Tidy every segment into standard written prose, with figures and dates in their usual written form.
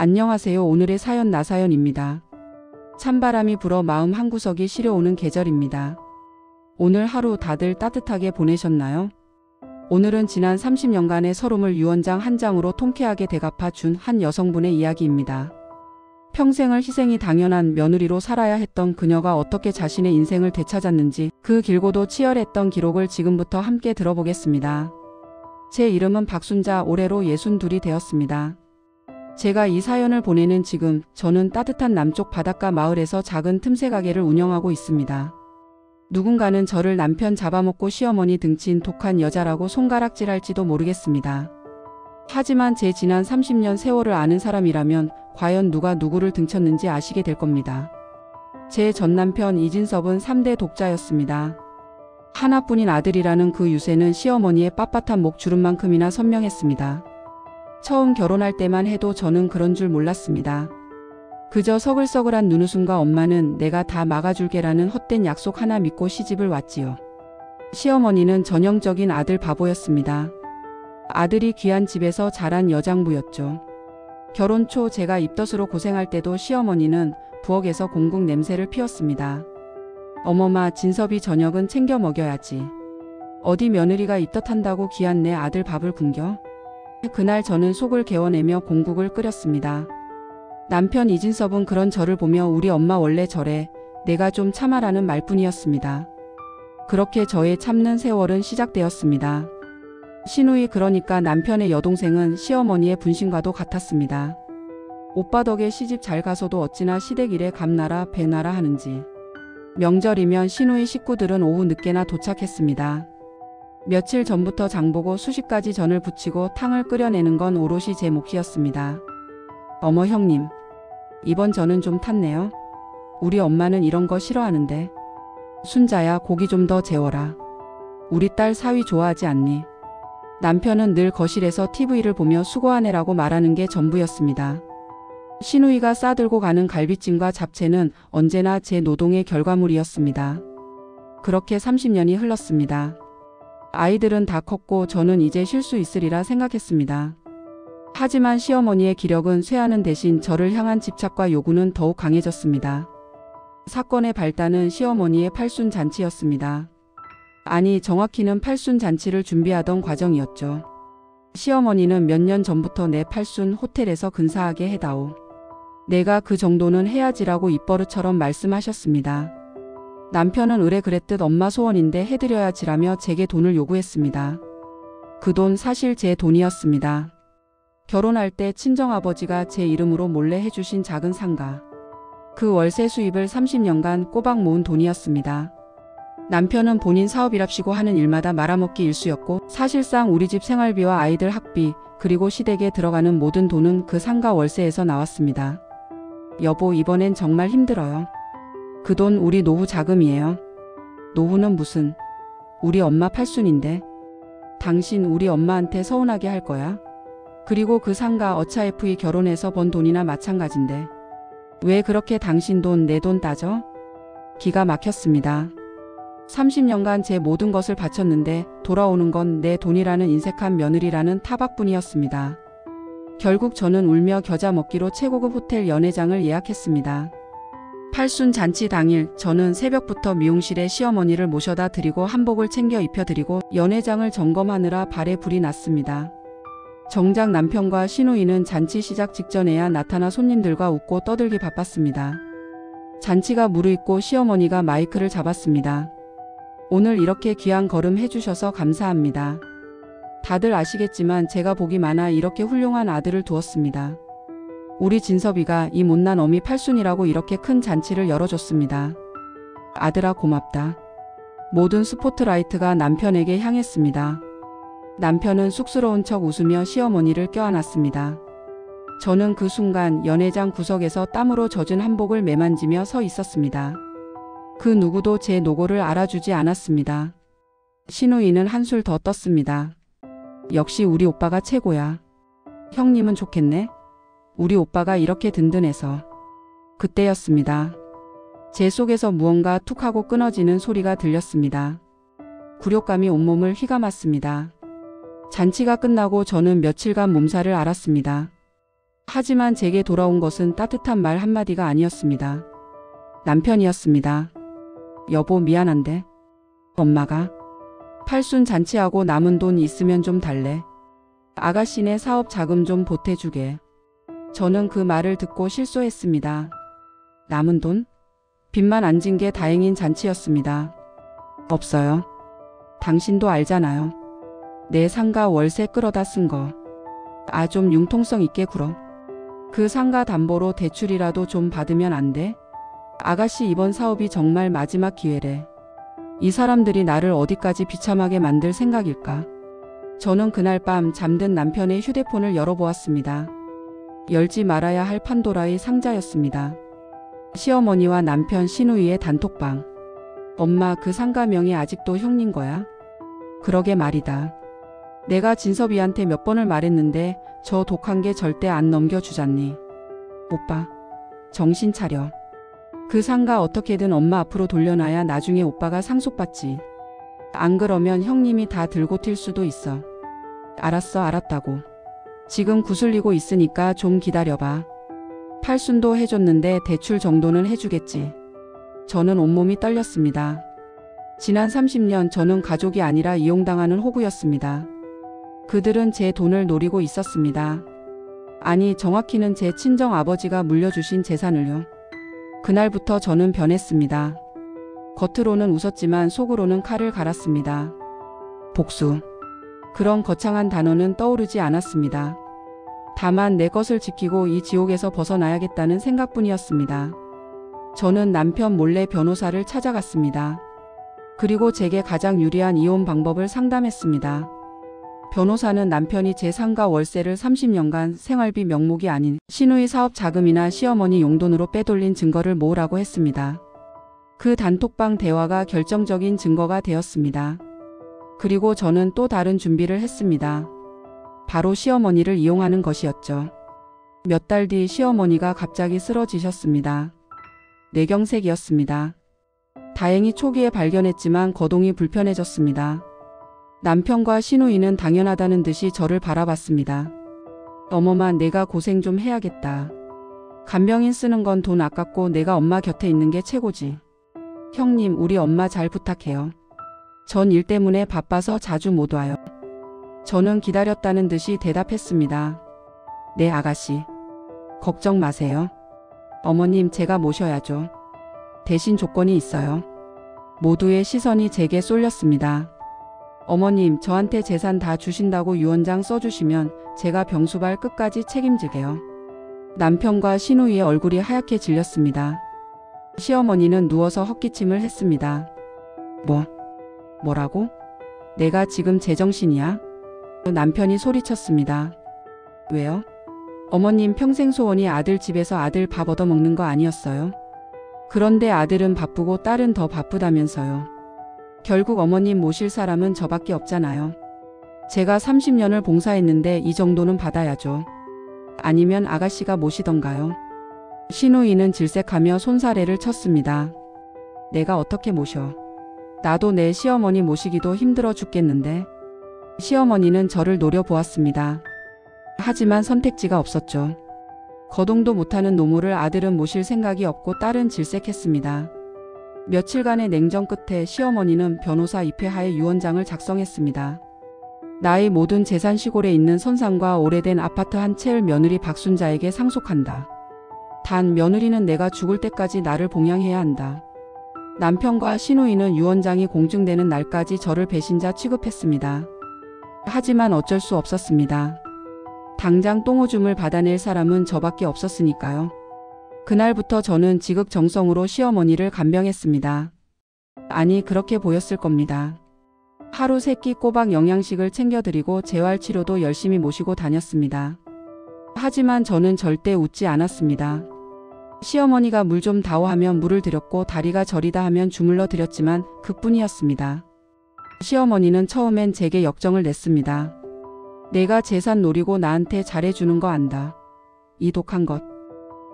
안녕하세요. 오늘의 사연 나사연입니다. 찬바람이 불어 마음 한구석이 시려오는 계절입니다. 오늘 하루 다들 따뜻하게 보내셨나요? 오늘은 지난 30년간의 서름을 유언장 한 장으로 통쾌하게 대갚아 준 한 여성분의 이야기입니다. 평생을 희생이 당연한 며느리로 살아야 했던 그녀가 어떻게 자신의 인생을 되찾았는지 그 길고도 치열했던 기록을 지금부터 함께 들어보겠습니다. 제 이름은 박순자, 올해로 62이 되었습니다. 제가 이 사연을 보내는 지금 저는 따뜻한 남쪽 바닷가 마을에서 작은 틈새 가게를 운영하고 있습니다. 누군가는 저를 남편 잡아먹고 시어머니 등친 독한 여자라고 손가락질할지도 모르겠습니다. 하지만 제 지난 30년 세월을 아는 사람이라면 과연 누가 누구를 등쳤는지 아시게 될 겁니다. 제 전남편 이진섭은 3대 독자였습니다. 하나뿐인 아들이라는 그 유세는 시어머니의 빳빳한 목주름만큼이나 선명했습니다. 처음 결혼할 때만 해도 저는 그런 줄 몰랐습니다. 그저 서글서글한 눈웃음과 엄마는 내가 다 막아줄게라는 헛된 약속 하나 믿고 시집을 왔지요. 시어머니는 전형적인 아들 바보였습니다. 아들이 귀한 집에서 자란 여장부였죠. 결혼 초 제가 입덧으로 고생할 때도 시어머니는 부엌에서 공국 냄새를 피웠습니다. 어머마, 진섭이 저녁은 챙겨 먹여야지. 어디 며느리가 입덧한다고 귀한 내 아들 밥을 굶겨? 그날 저는 속을 개워내며 공국을 끓였습니다. 남편 이진섭은 그런 저를 보며 우리 엄마 원래 저래, 내가 좀 참아라는 말뿐이었습니다. 그렇게 저의 참는 세월은 시작되었습니다. 시누이, 그러니까 남편의 여동생은 시어머니의 분신과도 같았습니다. 오빠 덕에 시집 잘 가서도 어찌나 시댁일에 감나라 배나라 하는지. 명절이면 시누이 식구들은 오후 늦게나 도착했습니다. 며칠 전부터 장보고 수십 가지 전을 부치고 탕을 끓여내는 건 오롯이 제 몫이었습니다. 어머 형님, 이번 전은 좀 탔네요. 우리 엄마는 이런 거 싫어하는데. 순자야, 고기 좀 더 재워라. 우리 딸 사위 좋아하지 않니? 남편은 늘 거실에서 TV를 보며 수고하네라고 말하는 게 전부였습니다. 시누이가 싸들고 가는 갈비찜과 잡채는 언제나 제 노동의 결과물이었습니다. 그렇게 30년이 흘렀습니다. 아이들은 다 컸고 저는 이제 쉴 수 있으리라 생각했습니다. 하지만 시어머니의 기력은 쇠하는 대신 저를 향한 집착과 요구는 더욱 강해졌습니다. 사건의 발단은 시어머니의 팔순잔치였습니다. 아니, 정확히는 팔순잔치를 준비하던 과정이었죠. 시어머니는 몇 년 전부터 내 팔순 호텔에서 근사하게 해다오. 내가 그 정도는 해야지라고 입버릇처럼 말씀하셨습니다. 남편은 의뢰 그랬듯 엄마 소원인데 해드려야지라며 제게 돈을 요구했습니다. 그 돈 사실 제 돈이었습니다. 결혼할 때 친정아버지가 제 이름으로 몰래 해주신 작은 상가. 그 월세 수입을 30년간 꼬박 모은 돈이었습니다. 남편은 본인 사업이랍시고 하는 일마다 말아먹기 일쑤였고 사실상 우리 집 생활비와 아이들 학비 그리고 시댁에 들어가는 모든 돈은 그 상가 월세에서 나왔습니다. 여보, 이번엔 정말 힘들어요. 그 돈 우리 노후 자금이에요. 노후는 무슨, 우리 엄마 팔순인데. 당신 우리 엄마한테 서운하게 할 거야? 그리고 그 상가 어차피 결혼해서 번 돈이나 마찬가지인데. 왜 그렇게 당신 돈 내 돈 따져? 기가 막혔습니다. 30년간 제 모든 것을 바쳤는데 돌아오는 건 내 돈이라는 인색한 며느리라는 타박뿐이었습니다. 결국 저는 울며 겨자 먹기로 최고급 호텔 연회장을 예약했습니다. 팔순 잔치 당일 저는 새벽부터 미용실에 시어머니를 모셔다 드리고 한복을 챙겨 입혀드리고 연회장을 점검하느라 발에 불이 났습니다. 정작 남편과 시누이는 잔치 시작 직전에야 나타나 손님들과 웃고 떠들기 바빴습니다. 잔치가 무르익고 시어머니가 마이크를 잡았습니다. 오늘 이렇게 귀한 걸음 해주셔서 감사합니다. 다들 아시겠지만 제가 복이 많아 이렇게 훌륭한 아들을 두었습니다. 우리 진섭이가 이 못난 어미 팔순이라고 이렇게 큰 잔치를 열어줬습니다. 아들아 고맙다. 모든 스포트라이트가 남편에게 향했습니다. 남편은 쑥스러운 척 웃으며 시어머니를 껴안았습니다. 저는 그 순간 연회장 구석에서 땀으로 젖은 한복을 매만지며 서 있었습니다. 그 누구도 제 노고를 알아주지 않았습니다. 시누이는 한술 더 떴습니다. 역시 우리 오빠가 최고야. 형님은 좋겠네. 우리 오빠가 이렇게 든든해서. 그때였습니다. 제 속에서 무언가 툭 하고 끊어지는 소리가 들렸습니다. 굴욕감이 온몸을 휘감았습니다. 잔치가 끝나고 저는 며칠간 몸살을 앓았습니다. 하지만 제게 돌아온 것은 따뜻한 말 한마디가 아니었습니다. 남편이었습니다. 여보, 미안한데 엄마가 팔순 잔치하고 남은 돈 있으면 좀 달래. 아가씨네 사업 자금 좀 보태주게. 저는 그 말을 듣고 실소했습니다. 남은 돈? 빚만 안 진 게 다행인 잔치였습니다. 없어요. 당신도 알잖아요. 내 상가 월세 끌어다 쓴 거. 아, 좀 융통성 있게 굴어. 그 상가 담보로 대출이라도 좀 받으면 안 돼? 아가씨, 이번 사업이 정말 마지막 기회래. 이 사람들이 나를 어디까지 비참하게 만들 생각일까? 저는 그날 밤 잠든 남편의 휴대폰을 열어보았습니다. 열지 말아야 할 판도라의 상자였습니다. 시어머니와 남편 신우이의 단톡방. 엄마, 그 상가 명의 아직도 형님 거야? 그러게 말이다. 내가 진섭이한테 몇 번을 말했는데 저 독한 게 절대 안 넘겨주잖니. 오빠, 정신 차려. 그 상가 어떻게든 엄마 앞으로 돌려놔야 나중에 오빠가 상속받지. 안 그러면 형님이 다 들고 튈 수도 있어. 알았어, 알았다고. 지금 구슬리고 있으니까 좀 기다려봐. 팔순도 해줬는데 대출 정도는 해주겠지. 저는 온몸이 떨렸습니다. 지난 30년 저는 가족이 아니라 이용당하는 호구였습니다. 그들은 제 돈을 노리고 있었습니다. 아니, 정확히는 제 친정 아버지가 물려주신 재산을요. 그날부터 저는 변했습니다. 겉으로는 웃었지만 속으로는 칼을 갈았습니다. 복수. 그런 거창한 단어는 떠오르지 않았습니다. 다만 내 것을 지키고 이 지옥에서 벗어나야겠다는 생각뿐이었습니다. 저는 남편 몰래 변호사를 찾아갔습니다. 그리고 제게 가장 유리한 이혼 방법을 상담했습니다. 변호사는 남편이 제 상가 월세를 30년간 생활비 명목이 아닌 신우이 사업 자금이나 시어머니 용돈으로 빼돌린 증거를 모으라고 했습니다. 그 단톡방 대화가 결정적인 증거가 되었습니다. 그리고 저는 또 다른 준비를 했습니다. 바로 시어머니를 이용하는 것이었죠. 몇 달 뒤 시어머니가 갑자기 쓰러지셨습니다. 뇌경색이었습니다. 다행히 초기에 발견했지만 거동이 불편해졌습니다. 남편과 시누이는 당연하다는 듯이 저를 바라봤습니다. 어머마, 내가 고생 좀 해야겠다. 간병인 쓰는 건 돈 아깝고 내가 엄마 곁에 있는 게 최고지. 형님, 우리 엄마 잘 부탁해요. 전 일 때문에 바빠서 자주 못 와요. 저는 기다렸다는 듯이 대답했습니다. 네, 아가씨. 걱정 마세요. 어머님, 제가 모셔야죠. 대신 조건이 있어요. 모두의 시선이 제게 쏠렸습니다. 어머님, 저한테 재산 다 주신다고 유언장 써주시면 제가 병수발 끝까지 책임지게요. 남편과 시누이의 얼굴이 하얗게 질렸습니다. 시어머니는 누워서 헛기침을 했습니다. 뭐라고? 내가 지금 제정신이야? 남편이 소리쳤습니다. 왜요? 어머님 평생 소원이 아들 집에서 아들 밥 얻어먹는 거 아니었어요? 그런데 아들은 바쁘고 딸은 더 바쁘다면서요. 결국 어머님 모실 사람은 저밖에 없잖아요. 제가 30년을 봉사했는데 이 정도는 받아야죠. 아니면 아가씨가 모시던가요. 시누이는 질색하며 손사래를 쳤습니다. 내가 어떻게 모셔? 나도 내 시어머니 모시기도 힘들어 죽겠는데. 시어머니는 저를 노려보았습니다. 하지만 선택지가 없었죠. 거동도 못하는 노모를 아들은 모실 생각이 없고 딸은 질색했습니다. 며칠간의 냉전 끝에 시어머니는 변호사 입회하에 유언장을 작성했습니다. 나의 모든 재산 시골에 있는 선상과 오래된 아파트 한 채를 며느리 박순자에게 상속한다. 단 며느리는 내가 죽을 때까지 나를 봉양해야 한다. 남편과 시누이는 유언장이 공증되는 날까지 저를 배신자 취급했습니다. 하지만 어쩔 수 없었습니다. 당장 똥오줌을 받아낼 사람은 저밖에 없었으니까요. 그날부터 저는 지극정성으로 시어머니를 간병했습니다. 아니, 그렇게 보였을 겁니다. 하루 3끼 꼬박 영양식을 챙겨드리고 재활치료도 열심히 모시고 다녔습니다. 하지만 저는 절대 웃지 않았습니다. 시어머니가 물 좀 다오 하면 물을 드렸고 다리가 저리다 하면 주물러 드렸지만 그뿐이었습니다. 시어머니는 처음엔 제게 역정을 냈습니다. 내가 재산 노리고 나한테 잘해주는 거 안다. 이 독한 것.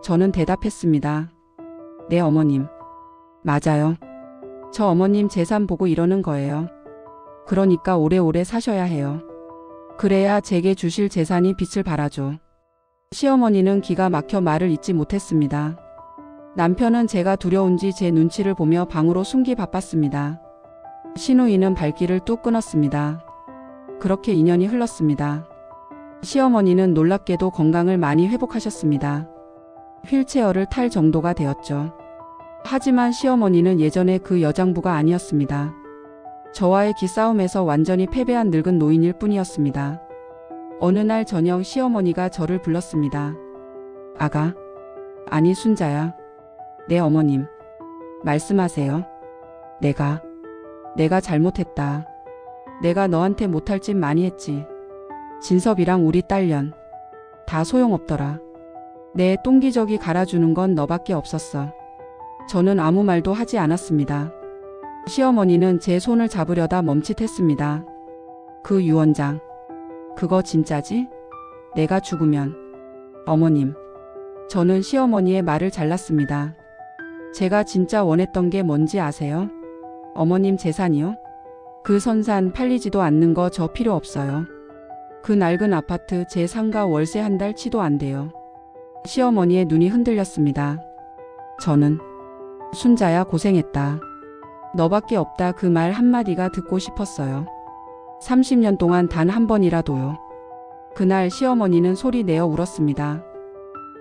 저는 대답했습니다. 네, 어머님. 맞아요. 저 어머님 재산 보고 이러는 거예요. 그러니까 오래오래 사셔야 해요. 그래야 제게 주실 재산이 빛을 발하죠. 시어머니는 기가 막혀 말을 잇지 못했습니다. 남편은 제가 두려운지 제 눈치를 보며 방으로 숨기 바빴습니다. 신우이는 발길을 뚝 끊었습니다. 그렇게 2년이 흘렀습니다. 시어머니는 놀랍게도 건강을 많이 회복하셨습니다. 휠체어를 탈 정도가 되었죠. 하지만 시어머니는 예전의 그 여장부가 아니었습니다. 저와의 기싸움에서 완전히 패배한 늙은 노인일 뿐이었습니다. 어느 날 저녁 시어머니가 저를 불렀습니다. 아가, 아니 순자야. 네 어머님. 말씀하세요. 내가 잘못했다. 내가 너한테 못할 짓 많이 했지. 진섭이랑 우리 딸년 다 소용없더라. 내 똥기저귀 갈아주는 건 너밖에 없었어. 저는 아무 말도 하지 않았습니다. 시어머니는 제 손을 잡으려다 멈칫했습니다. 그 유언장, 그거 진짜지? 내가 죽으면. 어머님. 저는 시어머니의 말을 잘랐습니다. 제가 진짜 원했던 게 뭔지 아세요? 어머님 재산이요? 그 선산 팔리지도 않는 거 저 필요 없어요. 그 낡은 아파트 제 상가 월세 한 달 치도 안 돼요. 시어머니의 눈이 흔들렸습니다. 저는 순자야 고생했다. 너밖에 없다 그 말 한마디가 듣고 싶었어요. 30년 동안 단 한 번이라도요. 그날 시어머니는 소리 내어 울었습니다.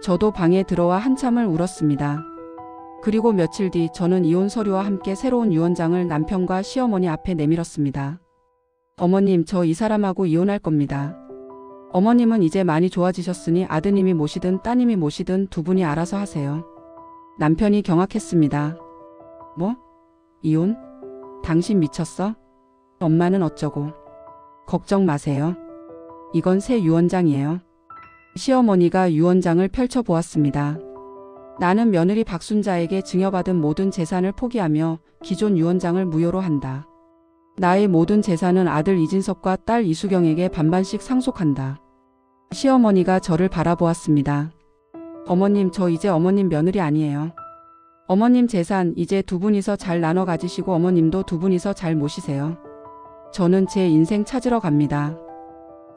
저도 방에 들어와 한참을 울었습니다. 그리고 며칠 뒤 저는 이혼 서류와 함께 새로운 유언장을 남편과 시어머니 앞에 내밀었습니다. 어머님, 저 이 사람하고 이혼할 겁니다. 어머님은 이제 많이 좋아지셨으니 아드님이 모시든 따님이 모시든 두 분이 알아서 하세요. 남편이 경악했습니다. 뭐? 이혼? 당신 미쳤어? 엄마는 어쩌고? 걱정 마세요. 이건 새 유언장이에요. 시어머니가 유언장을 펼쳐보았습니다. 나는 며느리 박순자에게 증여받은 모든 재산을 포기하며 기존 유언장을 무효로 한다. 나의 모든 재산은 아들 이진섭과 딸 이수경에게 반반씩 상속한다. 시어머니가 저를 바라보았습니다. 어머님, 저 이제 어머님 며느리 아니에요. 어머님 재산 이제 두 분이서 잘 나눠 가지시고 어머님도 두 분이서 잘 모시세요. 저는 제 인생 찾으러 갑니다.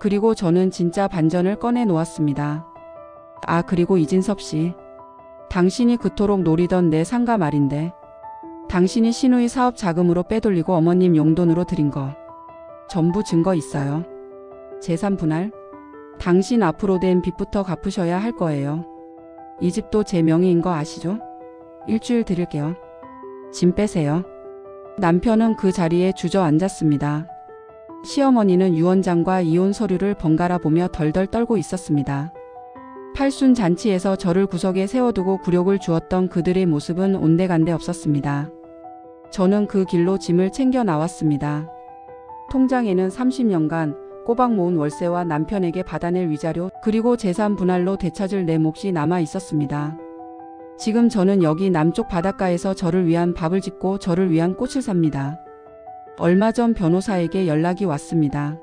그리고 저는 진짜 반전을 꺼내 놓았습니다. 아, 그리고 이진섭 씨. 당신이 그토록 노리던 내 상가 말인데. 당신이 신우이 사업 자금으로 빼돌리고 어머님 용돈으로 드린 거. 전부 증거 있어요. 재산 분할? 당신 앞으로 된 빚부터 갚으셔야 할 거예요. 이 집도 제 명의인 거 아시죠? 일주일 드릴게요. 짐 빼세요. 남편은 그 자리에 주저앉았습니다. 시어머니는 유언장과 이혼 서류를 번갈아 보며 덜덜 떨고 있었습니다. 팔순 잔치에서 저를 구석에 세워두고 굴욕을 주었던 그들의 모습은 온데간데 없었습니다. 저는 그 길로 짐을 챙겨 나왔습니다. 통장에는 30년간 꼬박 모은 월세와 남편에게 받아낼 위자료 그리고 재산 분할로 되찾을 내 몫이 남아 있었습니다. 지금 저는 여기 남쪽 바닷가에서 저를 위한 밥을 짓고 저를 위한 꽃을 삽니다. 얼마 전 변호사에게 연락이 왔습니다.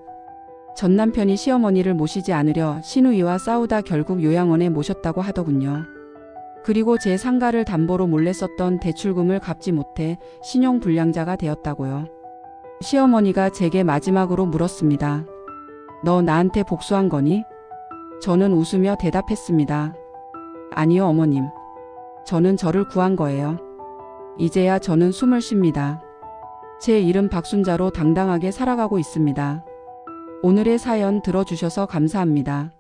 전 남편이 시어머니를 모시지 않으려 신우이와 싸우다 결국 요양원에 모셨다고 하더군요. 그리고 제 상가를 담보로 몰래 썼던 대출금을 갚지 못해 신용불량자가 되었다고요. 시어머니가 제게 마지막으로 물었습니다. 너 나한테 복수한 거니? 저는 웃으며 대답했습니다. 아니요 어머님. 저는 저를 구한 거예요. 이제야 저는 숨을 쉽니다. 제 이름 박순자로 당당하게 살아가고 있습니다. 오늘의 사연 들어주셔서 감사합니다.